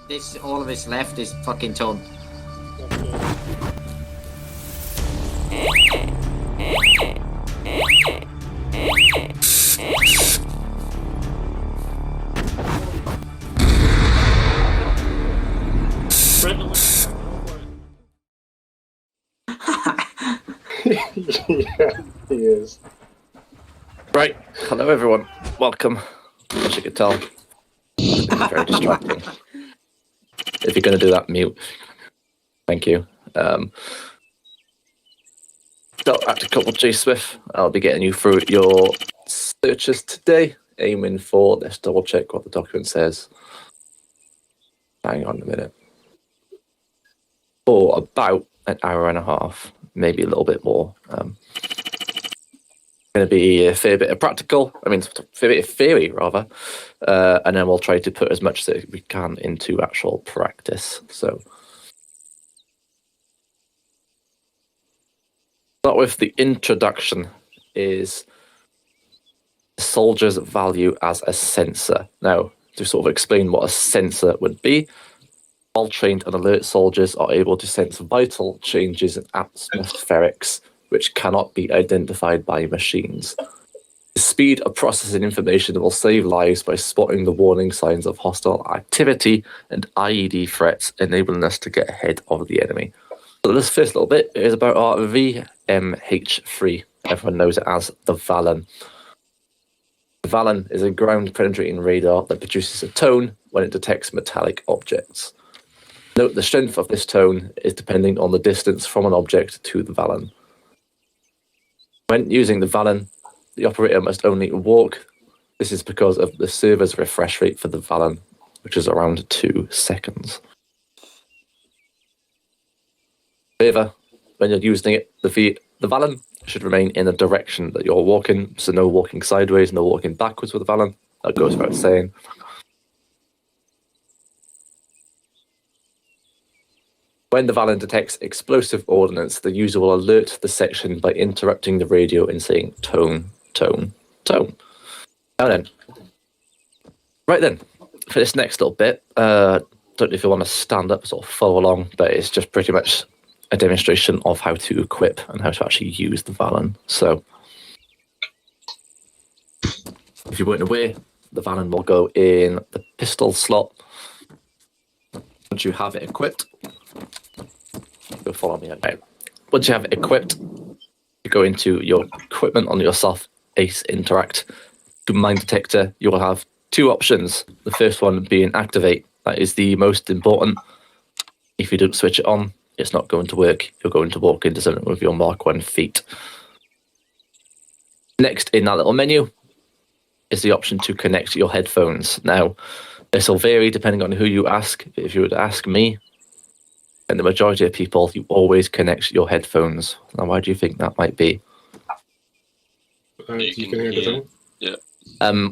This all of this left is fucking ton. Yeah, he is. Right, hello everyone. Welcome. As you can tell, it's been very distracting. If you're going to do that, mute. Thank you. So, Active Couple G Swift, I'll be getting you through your searches today, aiming for, let's double check what the document says. Hang on a minute. For about an hour and a half, maybe a little bit more. Going to be a fair bit of practical, a fair bit of theory rather, and then we'll try to put as much as we can into actual practice. So, start with the introduction is the soldier's value as a sensor. Now, to sort of explain what a sensor would be, all trained and alert soldiers are able to sense vital changes in atmospherics which cannot be identified by machines. The speed of processing information will save lives by spotting the warning signs of hostile activity and IED threats, enabling us to get ahead of the enemy. So this first little bit is about our VMH3. Everyone knows it as the Valen. The Valen is a ground-penetrating radar that produces a tone when it detects metallic objects. Note the strength of this tone is depending on the distance from an object to the Valen. When using the Valen, the operator must only walk. This is because of the server's refresh rate for the Valen, which is around 2 seconds. However, when you're using it, the Valen should remain in the direction that you're walking, so no walking sideways, no walking backwards with the Valen. That goes without saying. When the Valen detects explosive ordnance, the user will alert the section by interrupting the radio and saying tone, tone, tone. Now then. Right then, for this next little bit, don't know if you want to stand up or follow along, but it's just pretty much a demonstration of how to equip and how to actually use the Valen. So, if you weren't aware, the Valen will go in the pistol slot. Once you have it equipped, you'll follow me. Okay. Once you have it equipped, you go into your equipment on your Soft Ace Interact. To Mine Detector, you will have two options. The first one being activate. That is the most important. If you don't switch it on, it's not going to work. You're going to walk into something with your Mark 1 feet. Next in that little menu is the option to connect your headphones. Now, this will vary depending on who you ask. If you were to ask me, and the majority of people, you always connect your headphones. Now, why do you think that might be? You can hear the tone? Yeah.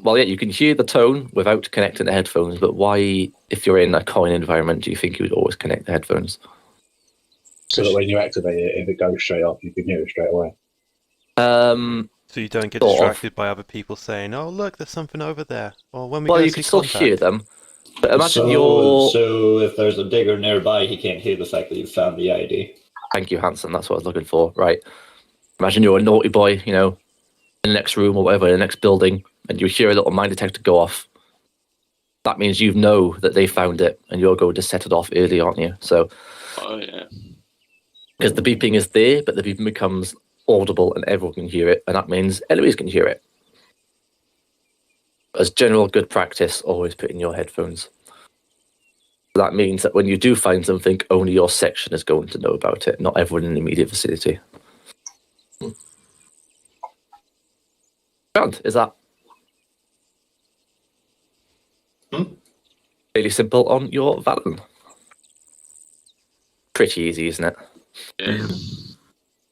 Well, yeah, you can hear the tone without connecting the headphones, but why, if you're in a coin environment, do you think you would always connect the headphones? So that when you activate it, if it goes straight up, you can hear it straight away. So you don't get Sort of. distracted by other people saying, "Oh, look, there's something over there." Or when we Well, go you see can still contact. hear them, but imagine So if there's a digger nearby, he can't hear the fact that you've found the ID. Thank you, Hanson. That's what I was looking for. Right. Imagine you're a naughty boy, you know, in the next room or whatever, in the next building, and you hear a little mine detector go off. That means you know that they found it, and you're going to set it off early, aren't you? So, Oh yeah. because the beeping is there, but the beeping becomes audible and everyone can hear it, and that means enemies can hear it. As general good practice, always put in your headphones. That means that when you do find something, only your section is going to know about it, not everyone in the immediate vicinity. Grand, is that really simple on your Valen? Pretty easy, isn't it? Yeah.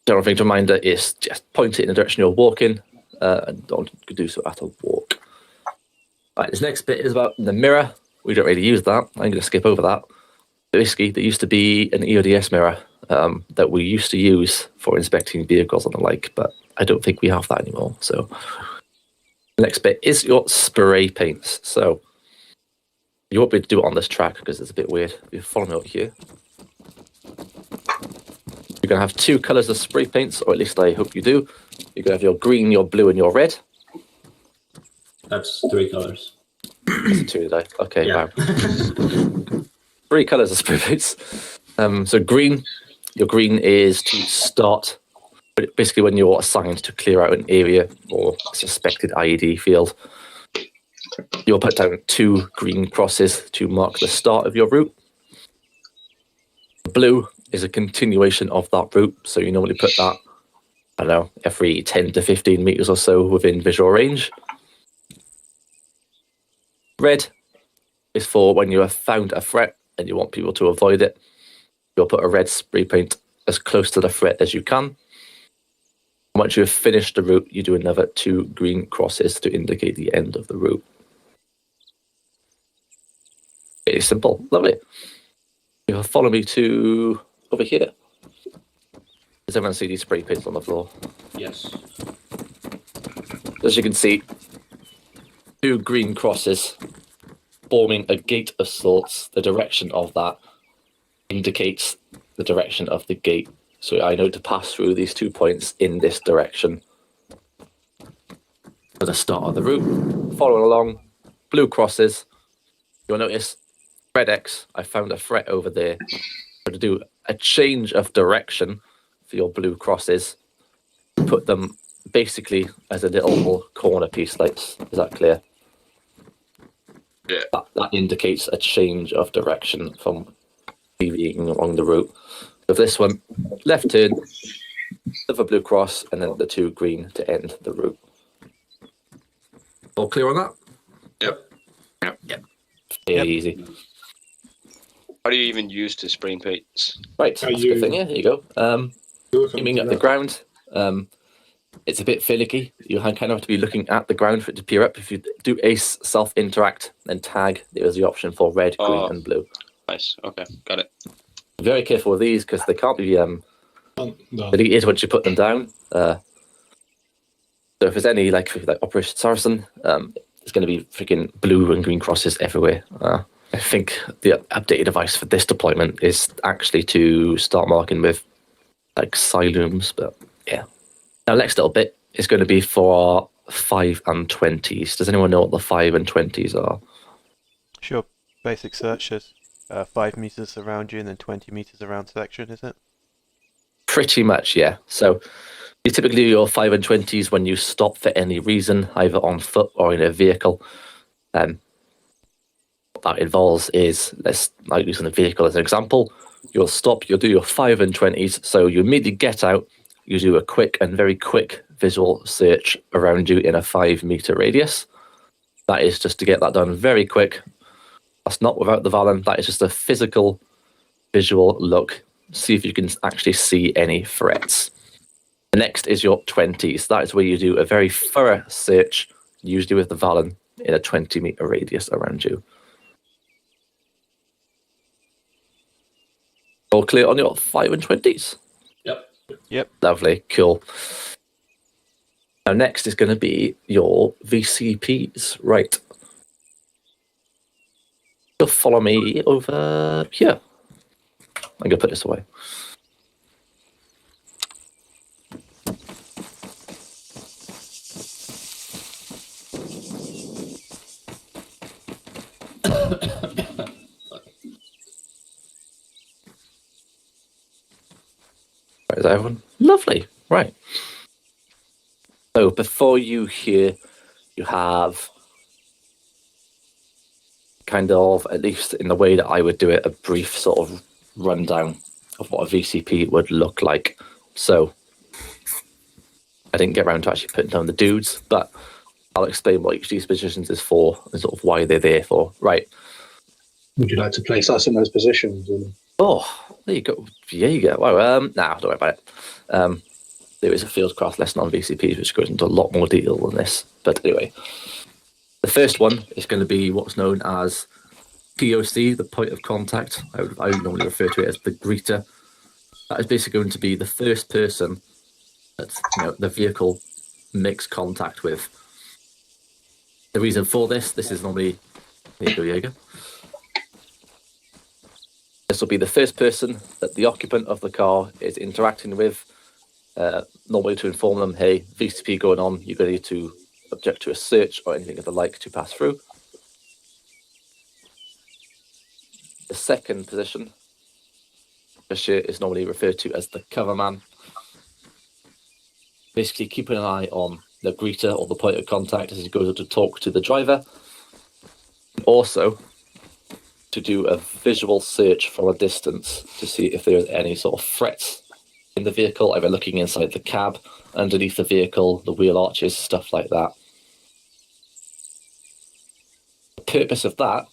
General thing to reminder is just point it in the direction you're walking, and don't do so at a walk. Right, this next bit is about the mirror. We don't really use that. I'm going to skip over that. Basically, there used to be an EODS mirror that we used to use for inspecting vehicles and the like, but I don't think we have that anymore. So the next bit is your spray paints. So You won't be able to do it on this track because it's a bit weird. If you follow me over here, you're going to have 2 colours of spray paints, or at least I hope you do. You're going to have your green, your blue, and your red. That's 3 colors. That's 2 today. Okay, Yeah. wow. 3 colours of spray paints. So green, your green is to start, basically when you're assigned to clear out an area or suspected IED field. You'll put down 2 green crosses to mark the start of your route. Blue is a continuation of that route, so you normally put that, I don't know, every 10 to 15 meters or so within visual range. Red is for when you have found a threat and you want people to avoid it. You'll put a red spray paint as close to the threat as you can. Once you have finished the route, you do another 2 green crosses to indicate the end of the route. It's simple. Lovely. You'll follow me to over here. Does everyone see these spray paints on the floor? Yes. As you can see, 2 green crosses forming a gate of sorts. The direction of that indicates the direction of the gate. So I know to pass through these 2 points in this direction for the start of the route. Following along, blue crosses. You'll notice red X, I found a threat over there. So to do a change of direction for your blue crosses, put them basically as a little corner piece. Like, is that clear? Yeah. That indicates a change of direction from deviating along the route. With this one, left turn, with a blue cross, and then the 2 green to end the route. All clear on that? Yep. Very easy. How do you even use the spray paints? Right, that's a good thing. Yeah, here you go. Aiming at the ground. It's a bit finicky. You kind of have to be looking at the ground for it to appear up. If you do ace, self-interact, and tag, there is the option for red, green, and blue. Nice. Okay, got it. Very careful with these because they can't be deleted once you put them down. So if there's any like Operation Saracen, it's going to be freaking blue and green crosses everywhere. I think the updated device for this deployment is actually to start marking with like silums, but yeah. Now, next little bit is going to be for our 5 and 20s. Does anyone know what the 5 and 20s are? Sure. Basic searches. 5 meters around you and then 20 meters around section, is it? Pretty much, yeah. So you typically do your 5 and 20s when you stop for any reason, either on foot or in a vehicle. What that involves is, let's like using a vehicle as an example. You'll stop, you'll do your 5 and 20s. So you immediately get out, you do a quick and very quick visual search around you in a 5 meter radius. That is just to get that done very quick. That's not without the Valen. That is just a physical, visual look. See if you can actually see any threats. The next is your 20s. That is where you do a very thorough search, usually with the Valen, in a 20 meter radius around you. All clear on your 5 and 20s? Yep. Lovely, cool. Now next is going to be your VCPs. Right. You'll follow me over here. I'm going to put this away. Right, is that everyone? Lovely. Right. So before you here, you have kind of, at least in the way that I would do it, a brief sort of rundown of what a VCP would look like. So I didn't get around to actually putting down the dudes, but I'll explain what each of these positions is for and sort of why they're there for. Right. Would you like to place us in those positions? Oh, there you go. Yeah, you go. Well, nah, don't worry about it. There is a fieldcraft lesson on VCPs which goes into a lot more detail than this. But anyway, the first one is going to be what's known as POC, the point of contact. I would normally refer to it as the greeter. That is basically going to be the first person that the vehicle makes contact with. The reason for this is normally... There you go, Jaeger. This will be the first person that the occupant of the car is interacting with, normally to inform them, hey, VCP going on, you're going to need to object to a search or anything of the like to pass through. The second position is normally referred to as the cover man. Basically keeping an eye on the greeter or the point of contact as he goes to talk to the driver. Also, to do a visual search from a distance to see if there's any sort of threats in the vehicle, either looking inside the cab, underneath the vehicle, the wheel arches, stuff like that. The purpose of that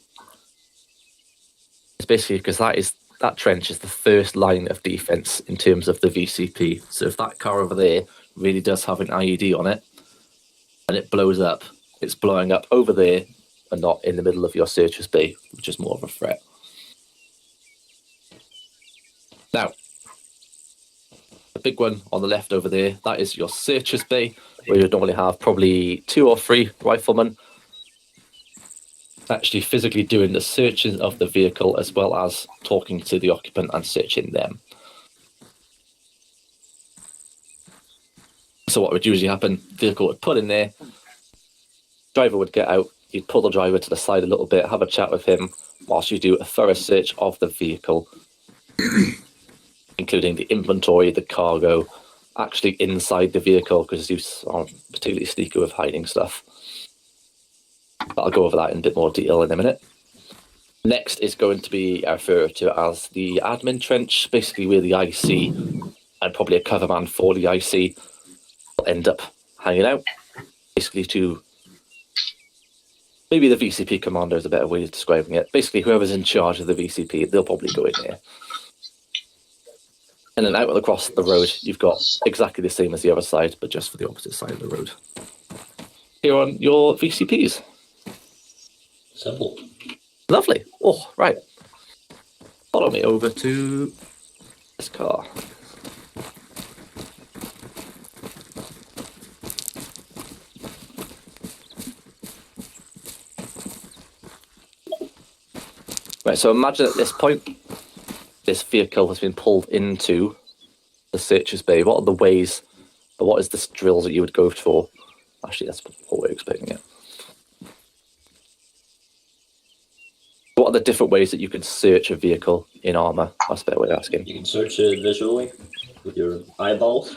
is basically because that trench is the first line of defense in terms of the VCP. So if that car over there really does have an IED on it and it blows up, it's blowing up over there and not in the middle of your searcher's bay, which is more of a threat. Now, the big one on the left over there, that is your searcher's bay, where you normally have probably 2 or 3 riflemen actually physically doing the searching of the vehicle as well as talking to the occupant and searching them. So what would usually happen, vehicle would pull in there, driver would get out, you'd pull the driver to the side a little bit, have a chat with him whilst you do a thorough search of the vehicle, including the inventory, the cargo, actually inside the vehicle, because you are particularly sneaky with hiding stuff. But I'll go over that in a bit more detail in a minute. Next is going to be referred to as the admin trench, basically where the IC and probably a cover man for the IC will end up hanging out, basically to maybe the VCP commander is a better way of describing it. Basically, whoever's in charge of the VCP, they'll probably go in there. And then out and across the road, you've got exactly the same as the other side, but just for the opposite side of the road. Here on your VCPs. Simple. Lovely. Oh, right. Follow me over to this car. Right, so imagine at this point, this vehicle has been pulled into the searcher's bay. What are the ways, or what is the drills that you would go for? Actually, that's what we're explaining it. What are the different ways that you can search a vehicle in Arma? That's a better way of asking. You can search it visually with your eyeballs.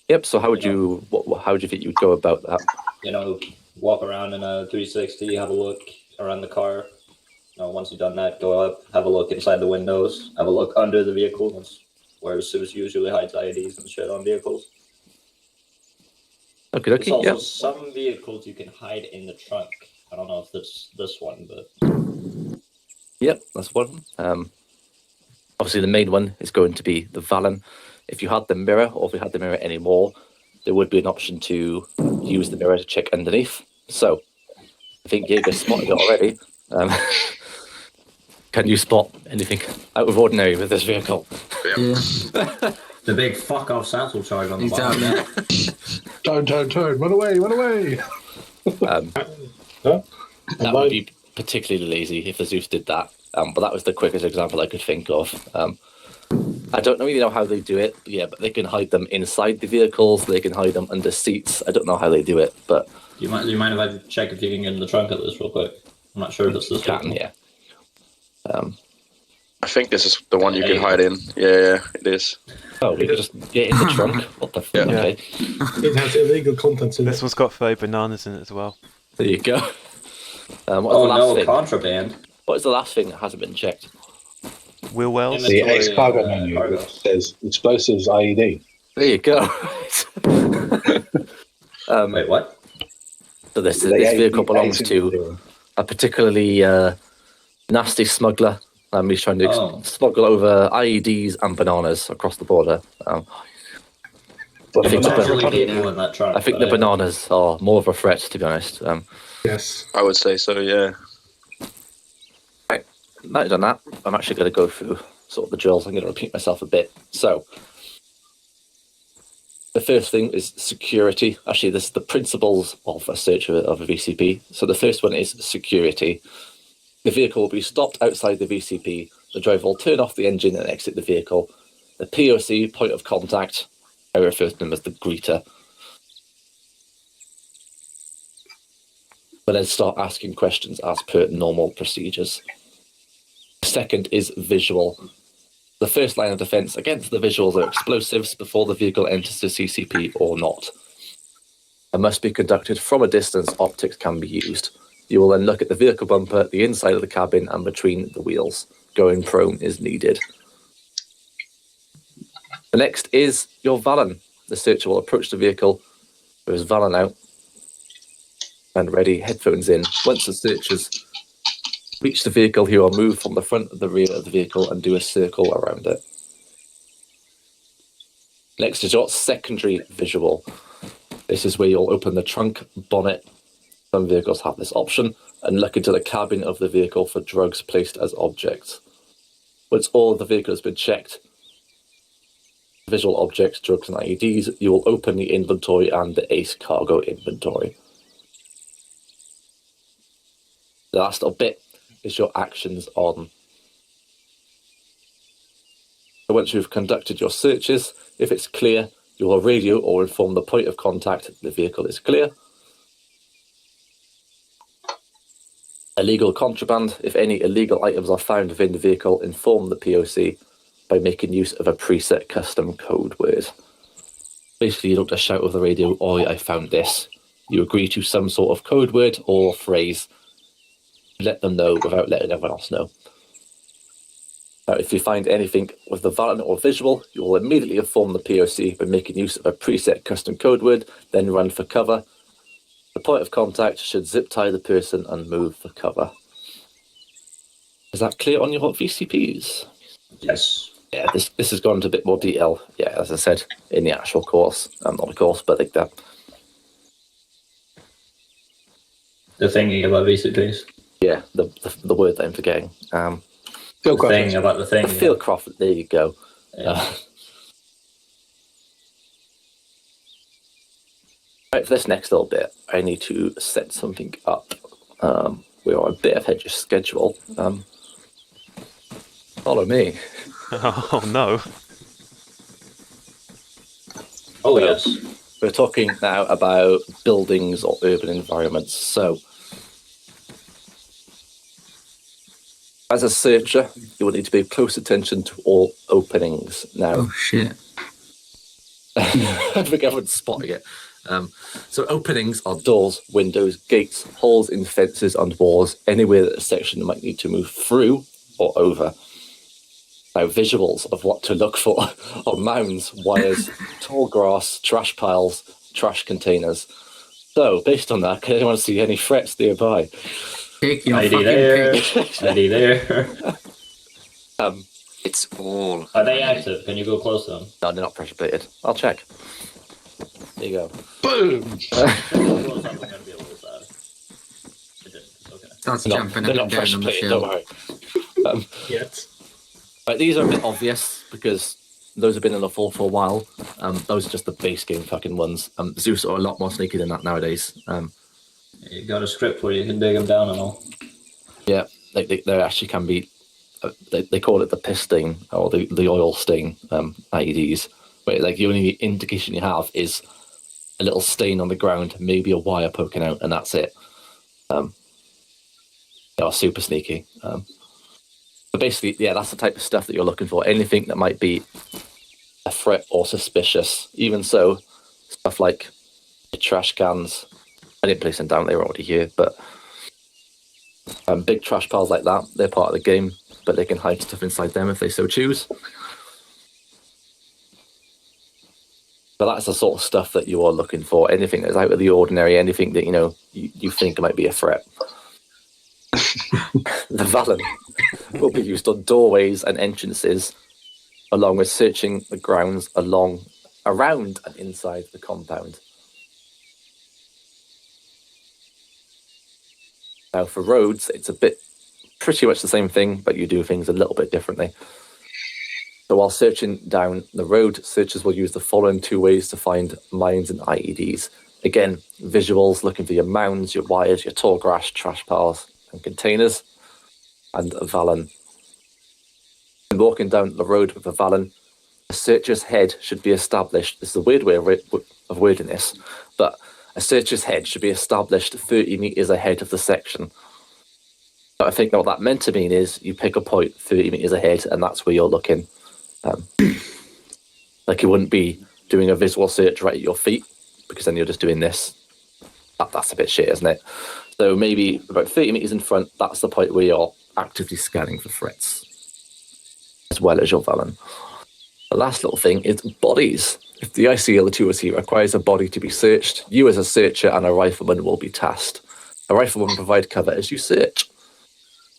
Yep, so how would you think you would go about that? You know, walk around in a 360, have a look around the car. Once you've done that, go up, have a look inside the windows, have a look under the vehicle. That's where SUS usually hides IDs and shit on vehicles. Okay, There's also yeah. some vehicles you can hide in the trunk. I don't know if it's this one, but... Yep, that's one. Obviously, the main one is going to be the Valen. If you had the mirror, or if you had the mirror anymore, there would be an option to use the mirror to check underneath. So, I think Jaeger spotted it already. Can you spot anything out of ordinary with this vehicle? Yeah. The big fuck-off satchel charge on the He's down bottom. there. Turn, run away. That would be particularly lazy if the Zeus did that. But that was the quickest example I could think of. I don't really know how they do it, but they can hide them inside the vehicles, they can hide them under seats. I don't know how they do it, but... Do you mind if I check if you can get in the trunk of this real quick? I'm not sure if it's this one. Yeah. I think this is the one you can hide in. Yeah, it is. Oh, we could just get in the trunk? What the fuck? Yeah. Okay. It has illegal contents in This it. one's got faux bananas in it as well. There you go. Oh no, contraband. What is the last thing that hasn't been checked? Wheel wells? The Inventory, ex-cargo uh, menu cargo. that says explosives IED. There you go. Wait, what? So this vehicle belongs to a particularly nasty smuggler. He's trying to smuggle over IEDs and bananas across the border. I think, There's the, actually people in that trunk, I think but the bananas are more of a threat, to be honest. Yes. I would say so, yeah. Right, now I've done that, I'm actually going to go through sort of the drills. I'm going to repeat myself a bit. So, the first thing is security. Actually, this is the principles of a search of a VCP. So the first one is security. The vehicle will be stopped outside the VCP the driver will turn off the engine and exit the vehicle. The POC, point of contact, I refer to them as the greeter, will then start asking questions as per normal procedures. The second is visual. The first line of defense against the visuals are explosives before the vehicle enters the CCP or not. And must be conducted from a distance. Optics can be used. You will then look at the vehicle bumper, the inside of the cabin, and between the wheels. Going prone is needed. The next is your Valen. The searcher will approach the vehicle with his Valen out and ready, headphones in. Once the searchers reach the vehicle, he will move from the front to the rear of the vehicle and do a circle around it. Next is your secondary visual. This is where you'll open the trunk, bonnet, some vehicles have this option, and look into the cabin of the vehicle for drugs placed as objects. Once all of the vehicle has been checked, visual objects, drugs and IEDs, you will open the inventory and the ACE cargo inventory. The last little bit is your actions on. So once you've conducted your searches, if it's clear, you will radio or inform the point of contact the vehicle is clear. Illegal contraband. If any illegal items are found within the vehicle, inform the POC by making use of a preset custom code word. Basically, you don't just shout over the radio, "Oi, I found this." You agree to some sort of code word or phrase. Let them know without letting everyone else know. Now, if you find anything with the Valen or visual, you will immediately inform the POC by making use of a preset custom code word, then run for cover. The point of contact should zip tie the person and move for cover. Is that clear on your VCPs? Yes. Yeah, this has gone into a bit more detail. Yeah, as I said, in the actual course. Not a course, but like that. The thingy about VCPs. Yeah, the word that I'm forgetting. The thing about the thing. Fieldcraft, there you go. Yeah. Right, for this next little bit, I need to set something up. We are a bit ahead of schedule. Follow me. Oh no. Oh yes. We're talking now about buildings or urban environments. So, as a searcher, you will need to pay close attention to all openings. Now, Oh shit. I think everyone's spotting it. So openings are doors, windows, gates, holes in fences and walls, anywhere that a section might need to move through or over. Now, visuals of what to look for are mounds, wires, tall grass, trash piles, trash containers. So, based on that, can anyone see any threats nearby? Take your ID fucking there. pick. ID there. It's all. Are they active? Can you go close to them? No, they're not pressure plated. I'll check. There you go. Boom! Close up, I'm gonna be a little sad. It didn't. Okay. Starts No, jumping they're up not and down pressure on the plated, don't field. worry. Yet. Right, these are a bit obvious because those have been in the fall for a while. Those are just the base game fucking ones. Zeus are a lot more sneaky than that nowadays. You got a script where you can dig them down and all. Yeah, they actually can be. They call it the piss stain or the oil stain IEDs. But like the only indication you have is a little stain on the ground, maybe a wire poking out, and that's it. They are super sneaky. But basically, yeah, that's the type of stuff that you're looking for. Anything that might be a threat or suspicious. Even so, stuff like trash cans. I didn't place them down; they were already here. But big trash piles like that, they're part of the game, but they can hide stuff inside them if they so choose. But that's the sort of stuff that you are looking for. Anything that's out of the ordinary, anything that you think might be a threat. The Valen will be used on doorways and entrances, along with searching the grounds around and inside the compound. Now, for roads, it's pretty much the same thing, but you do things a little bit differently. So while searching down the road, searchers will use the following two ways to find mines and IEDs. Again, visuals, looking for your mounds, your wires, your tall grass, trash piles, and containers, and Valen. And walking down the road with a Valen, a searcher's head should be established. This is a weird way of wording this, but a searcher's head should be established 30 meters ahead of the section. But I think what that meant to mean is you pick a point 30 meters ahead, and that's where you're looking. Like you wouldn't be doing a visual search right at your feet, because then you're just doing this. That's a bit shit, isn't it? So maybe about 30 meters in front, that's the point where you're actively scanning for threats, as well as your Valen. The last little thing is bodies. If the ICL2OC requires a body to be searched, you as a searcher and a rifleman will be tasked. A rifleman will provide cover as you search.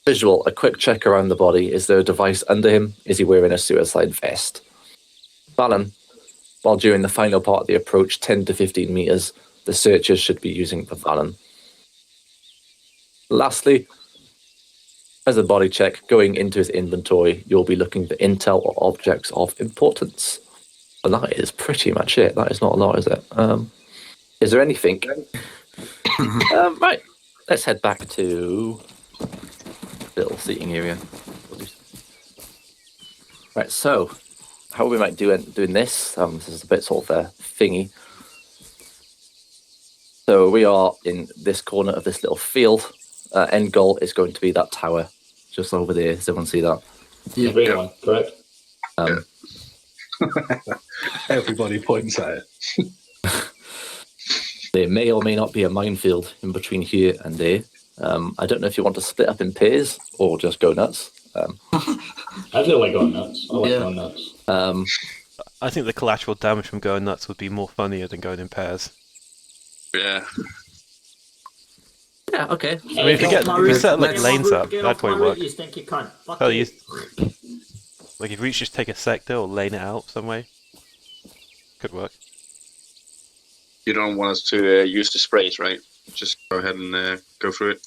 Visual, a quick check around the body. Is there a device under him? Is he wearing a suicide vest? Valen, while during the final part of the approach, 10 to 15 meters, the searchers should be using the Valen. Lastly, as a body check, going into his inventory, you'll be looking for intel or objects of importance. And that is pretty much it. That is not a lot, is it? Is there anything? Right, let's head back to little seating area. Right, so how we might do doing this? This is a bit sort of a thingy. So we are in this corner of this little field. End goal is going to be that tower just over there. Does everyone see that? The green one, correct? Everybody points at it. There may or may not be a minefield in between here and there. I don't know if you want to split up in pairs or just go nuts. I feel like going nuts. I like going nuts. I think the collateral damage from going nuts would be more funnier than going in pairs. Yeah. Yeah, okay. I mean, if you set like lanes up, that'd probably work. You think you can't? Fuck Oh, you. Like if you each just take a sector or lane it out some way, could work. You don't want us to use the sprays, right? Just go ahead and go through it.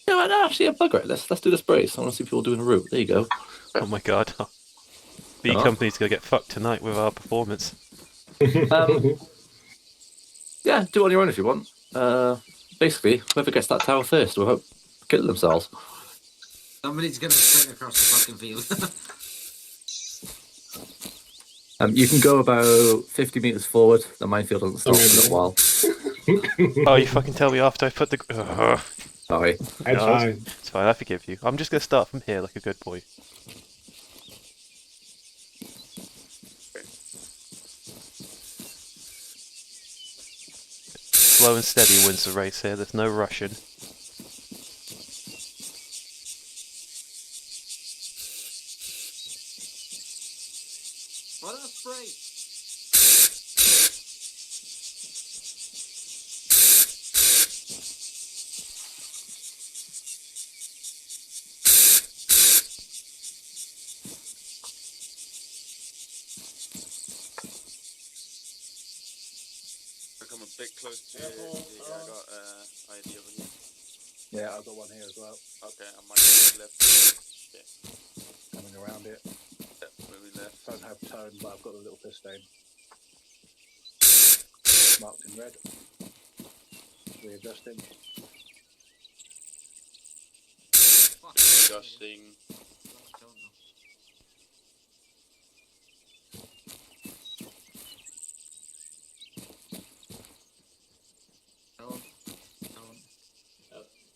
Yeah, no, actually, a bugger it. Let's do the sprays. I want to see people doing a route. There you go. Oh my god. B company's gonna get fucked tonight with our performance. Yeah, do it on your own if you want. Basically, whoever gets that tower first will kill themselves. Somebody's gonna sprint across the fucking field. You can go about 50 meters forward. The minefield doesn't stop for a little while. Oh, you fucking tell me after I put the... Sorry. It's fine. It's fine, I forgive you. I'm just gonna start from here like a good boy. Slow and steady wins the race here. There's no rushing. What a spray! Come a bit close to I got ID over here. Yeah, I've got one here as well. Okay, I might go left. Shit. Coming around it. Yeah, moving left. Don't have tone, but I've got a little piss stain. Marked in red. Readjusting. Adjusting.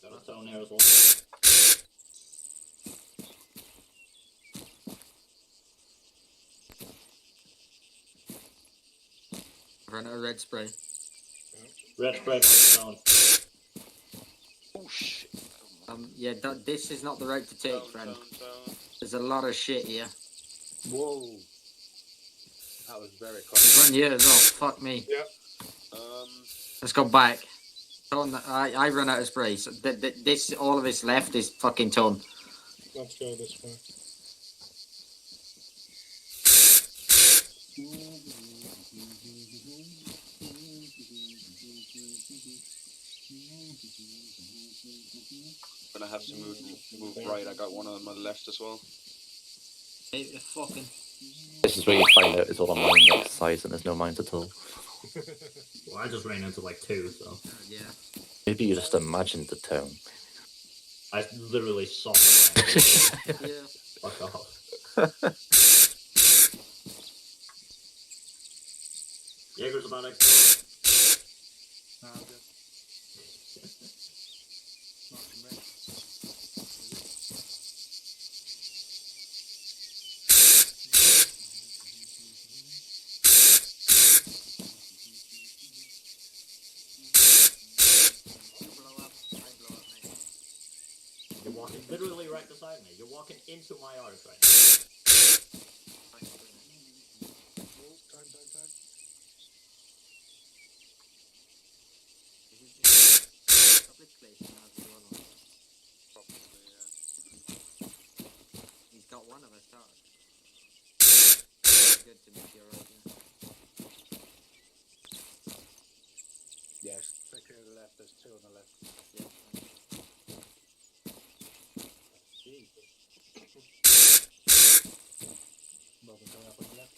Got a tone here as well. Run a red spray. Red spray, white stone. Oh shit. Yeah, this is not the route to take, friend. Down. There's a lot of shit here. Whoa. That was very close. There's one here as well. Fuck me. Yeah. Let's go back. I run out of spray. So this, all of this left is fucking ton. Let's go this way. Gonna have to move right. I got one on my left as well. Hey, fucking. This is where you find out it's all a mine exercise and there's no mines at all. Well, I just ran into like 2, so. Yeah. Maybe you just imagined the town. I literally saw it. Yeah. Fuck off. Jaeger's about next No, I'm good. Not from me. Blow up. I blow up, mate. You're walking literally right beside me. You're walking into my arc right now. Thanks for doing it. Oh, time. Is he just public placement as we go along? Probably, yeah. He's got one of us started. Good to meet your own. Yes, take care of the left. There's two on the left. Yeah. Robin coming up on the left.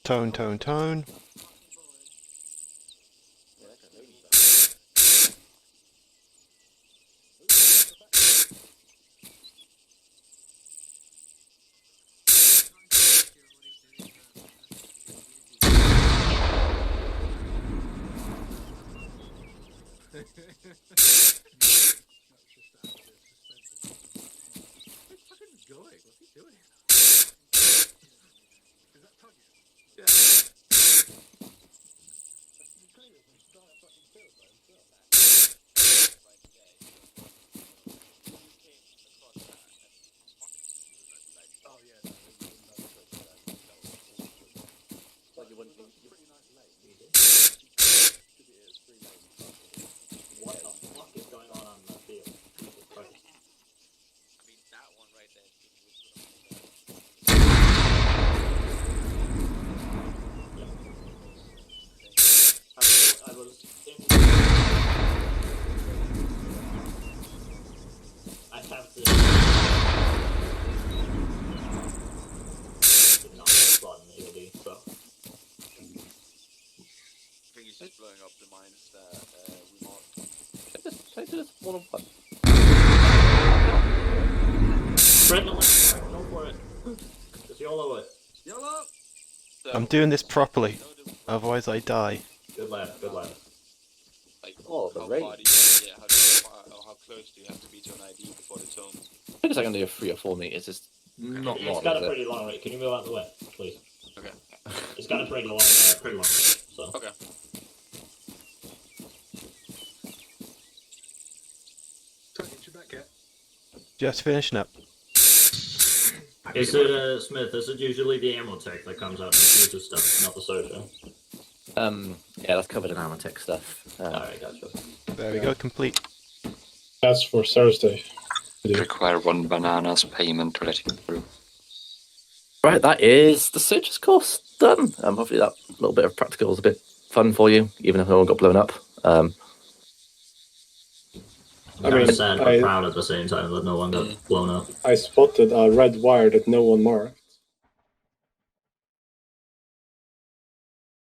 Tone. Where's Tuggins going? What's he doing? Is that Tuggins? Yeah. Oh yeah, no, What the fuck is going on the field? Jesus Christ. I mean, that one right there. I was in... I have to... Did not have fun maybe, so... I think he's just blowing up the mines that we marked. Can I do this one on one? Spread the left, go for it. Just YOLO it. YOLO! I'm doing this properly, otherwise I die. Good lad. Like, Oh, the how rate. far do you how close do you have to be to an ID before the tone? I think it's like under 3 or 4 meters. It's not It's long, got is a it? pretty long range. Can you move out of the way, please? Okay. It's got a pretty long range, so... Okay. Tuggins, you back yet? Just finishing up. Is it, Smith, is it usually the ammo tech that comes out and fuses stuff, not the soldier? Yeah, that's covered in Arma-tech stuff. Alright, gotcha. There we go, complete. That's for Thursday. Require 1 bananas payment to let you through. Right, that is the Searchers course done. Hopefully that little bit of practical was a bit fun for you, even if no one got blown up. I mean, sad but proud at the same time that no one got blown up. I spotted a red wire that no one marked.